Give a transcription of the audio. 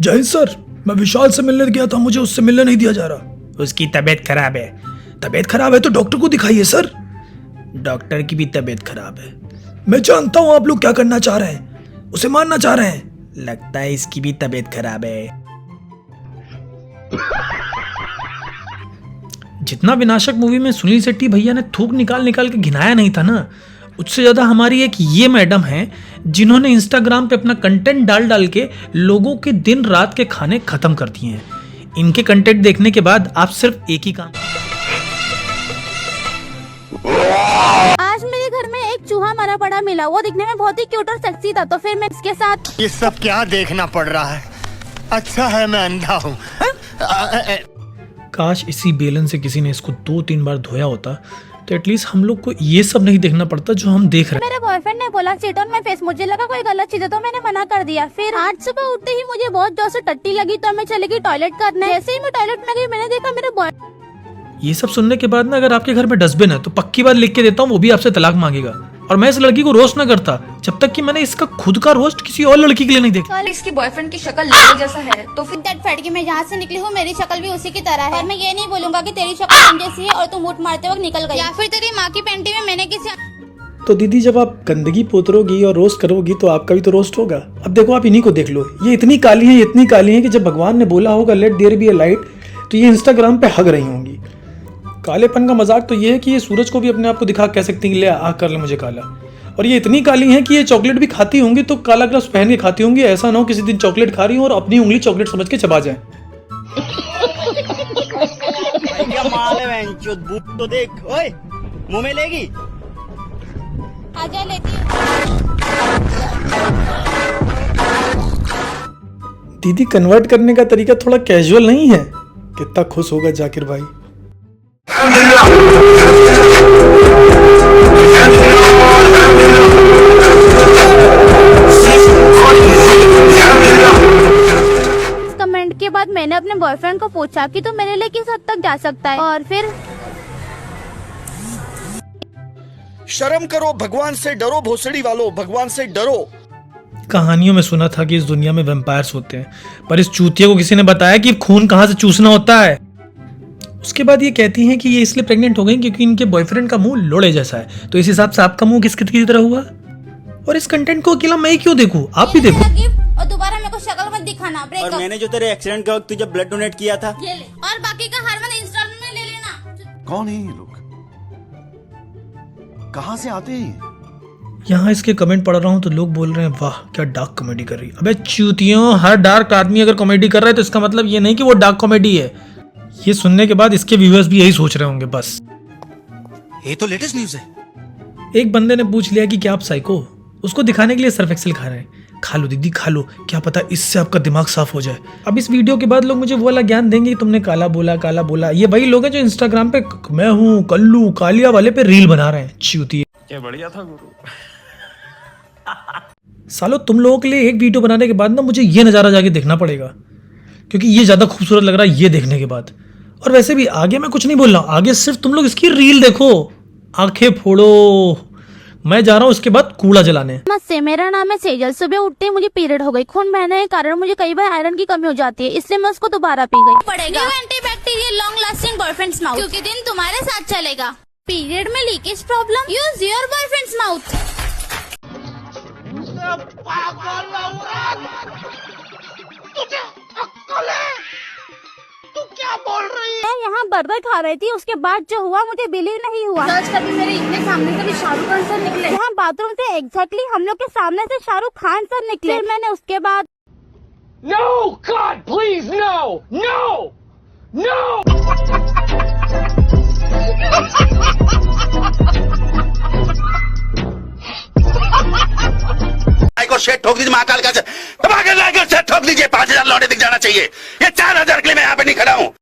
जय सर, मैं विशाल से मिलने गया था, मुझे उससे मिलने नहीं दिया जा रहा। उसकी तबीयत खराब है। तबीयत खराब है तो डॉक्टर को दिखाइए सर। डॉक्टर की भी तबीयत खराब है। मैं जानता हूँ आप लोग क्या करना चाह रहे हैं, उसे मारना चाह रहे हैं। लगता है इसकी भी तबीयत खराब है। जितना विनाशक मूवी में सुनील शेट्टी भैया ने थूक निकाल निकाल के घिनाया नहीं था ना, उससे ज्यादा हमारी एक ये मैडम है जिन्होंने इंस्टाग्राम पे अपना कंटेंट डाल डाल के लोगों के दिन रात के खाने खत्म कर दिए हैं। इनके कंटेंट देखने के बाद आप सिर्फ एक ही काम। आज मेरे घर में एक चूहा मरा पड़ा मिला। वो दिखने में बहुत ही क्यूट और सेक्सी था, तो फिर मैं इसके साथ। ये सब क्या देखना पड़ रहा है? अच्छा है मैं अंधा हूँ। काश इसी बेलन से किसी ने इसको 2-3 बार धोया होता तो एटलीस्ट हम लोग को ये सब नहीं देखना पड़ता जो हम देख रहे हैं। मेरे बॉयफ्रेंड ने बोला सिट ऑन माय फेस। मुझे लगा कोई गलत चीज है तो मैंने मना कर दिया। फिर आज सुबह उठते ही मुझे बहुत जोर से टट्टी लगी तो मैं चली गई टॉयलेट करने। जैसे ही मैं टॉयलेट में गई मैंने देखा मेरे बॉय। ये सब सुनने के बाद ना, अगर आपके घर में डस्टबिन है तो पक्की बात लिख के देता हूँ, वो भी आपसे तलाक मांगेगा। और मैं इस लड़की को रोस्ट ना करता जब तक कि मैंने इसका खुद का रोस्ट किसी और लड़की के लिए नहीं देखा। इसकी बॉयफ्रेंड की शक्ल लड़के जैसा है तो फिर दैट फैट कि मैं जहाँ से निकली हूँ मेरी शक्ल भी उसी की तरह है। और मैं ये नहीं बोलूंगा कि तेरी शक्ल हम जैसी है और तू मुठ मारते वक्त निकल गई, या फिर तेरी माँ की पेंटी में मैंने किसी। तो दीदी जब आप गंदगी पोतरोगी और रोस्ट करोगी तो आपका भी तो रोस्ट होगा। अब देखो आप इन्हीं को देख लो, ये इतनी काली हैं, इतनी काली हैं कि जब भगवान ने बोला होगा let there be a light तो ये इंस्टाग्राम पे हग रही होंगी। कालेपन का मजाक तो ये है कि ये सूरज को भी अपने आप को दिखा कह सकती हैं ले आ कर ले मुझे काला। और ये इतनी काली हैं कि ये चॉकलेट भी खाती होंगी तो काला ग्लव्स पहन के खाती होंगी। ऐसा ना हो किसी दिन चॉकलेट खा रही हो और अपनी उंगली चॉकलेट समझ के चबा जाए। क्या माल है बूट तो देख, ओए मुंह में लेगी। आजा लेती। दीदी कन्वर्ट करने का तरीका थोड़ा कैजुअल नहीं है। कितना खुश होगा जाकिर भाई। कमेंट के बाद मैंने अपने बॉयफ्रेंड को पूछा कि तू मेरे लिए किस हद तक जा सकता है, और फिर शर्म करो, भगवान से डरो, भोसड़ी वालों, भगवान से डरो। कहानियों में सुना था कि इस दुनिया में वैम्पायर्स होते हैं, पर इस चूतिया को किसी ने बताया कि खून कहाँ से चूसना होता है। उसके बाद ये कहती हैं कि ये इसलिए प्रेग्नेंट हो गई क्योंकि इनके बॉयफ्रेंड का मुंह लोड़े जैसा है। तो इस हिसाब से आपका मुंह किसकी तरह हुआ? और इस कंटेंट को अकेला मैं ही क्यों देखूं, आप भी देखो। और दोबारा मेरे को शक्ल मत दिखाना। और मैंने जो तेरे एक्सीडेंट के वक्त तुझे ब्लड डोनेट किया था, ये ले। और बाकी का हार्मोन इंस्टॉलमेंट में ले लेना। कौन है ये लोग, कहां से आते हैं? यहाँ इसके कमेंट पढ़ रहा हूँ तो लोग बोल रहे हैं वाह क्या डार्क कॉमेडी कर रही है। अबे चूतियों, हर डार्क आदमी अगर कॉमेडी कर रहा है तो इसका मतलब ये नहीं कि वो डार्क कॉमेडी है। ये सुनने के बाद इसके व्यूअर्स भी यही सोच रहे होंगे बस। ये तो लेटेस्ट न्यूज़ है। एक बंदे ने पूछ लिया कि क्या आप साइको? उसको दिखाने के लिए सर्फ एक्सेल खा रहे हैं। खा लो दीदी खा लो, क्या पता इससे आपका दिमाग साफ हो जाए। अब इस वीडियो के बाद लोग मुझे वो वाला ज्ञान देंगे कि तुमने काला बोला काला बोला। ये वही लोग हैं जो इंस्टाग्राम पे मैं हूँ कल्लू कालिया वाले पे रील बना रहे हैं। चूतिए, क्या बढ़िया था गुरु। सालो तुम लोगों के लिए एक वीडियो बनाने के बाद ना मुझे ये नज़ारा जाके देखना पड़ेगा क्योंकि ये ज़्यादा खूबसूरत लग रहा है ये देखने के बाद। और वैसे भी आगे मैं कुछ नहीं बोल रहा हूँ, आगे सिर्फ तुम लोग इसकी रील देखो, आंखें फोड़ो। मैं जा रहा हूँ उसके बाद कूड़ा जलाने। नमस्ते, मेरा नाम है सेजल। सुबह उठते ही मुझे पीरियड हो गई। खून बहने के कारण मुझे कई बार आयरन की कमी हो जाती है, इसलिए मैं उसको दोबारा पी गई। पड़ेगा antibacterial long lasting boyfriend's mouth, क्योंकि दिन तुम्हारे साथ चलेगा। पीरियड में leakage problem, use your boyfriend's mouth. तू क्या बोल रही है? मैं यहाँ बर्गर खा रही थी, उसके बाद जो हुआ मुझे बिलीव नहीं हुआ। कभी मेरे इतने सामने से भी शाहरुख खान सर निकले। यहाँ बाथरूम से एग्जैक्टली हम लोग के सामने से शाहरुख खान सर निकले। फिर मैंने उसके बाद No, God, please, no, no, no. को शेड ठोक दीजिए, महाकाल का दबा के लाइक और शेड ठोक दीजिए। 5000 लौटे दिख जाना चाहिए। ये 4000 के लिए मैं यहाँ पे नहीं खड़ा हूँ।